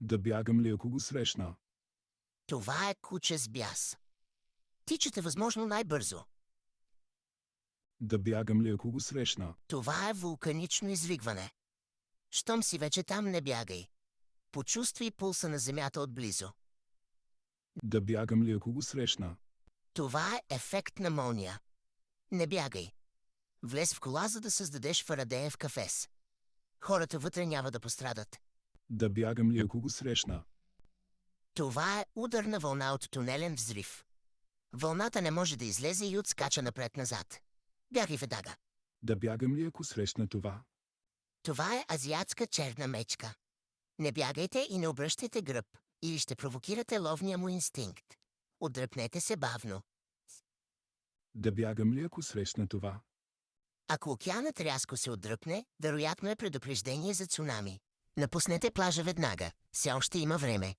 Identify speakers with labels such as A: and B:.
A: Да бягам ли, ако го срещна?
B: Това е куче с бяс. Тичате възможно най-бързо.
A: Да бягам ли, ако го срещна?
B: Това е вулканично извикване. Щом си вече там, не бягай. Почувствай пулса на земята отблизо.
A: Да бягам ли, ако го срещна?
B: Това е ефект на мълния. Не бягай. Влез в кола, за да създадеш Фарадеев кафес. Хората вътре няма да пострадат.
A: Да бягам ли, ако го срещна?
B: Това е ударна вълна от тунелен взрив. Вълната не може да излезе и отскача напред-назад. Бягай веднага.
A: Да бягам ли, ако срещна това?
B: Това е азиатска черна мечка. Не бягайте и не обръщайте гръб, или ще провокирате ловния му инстинкт. Отдръпнете се бавно.
A: Да бягам ли, ако срещна това?
B: Ако океанът рязко се отдръпне, вероятно е предупреждение за цунами. Напуснете плажа веднага, все още има време.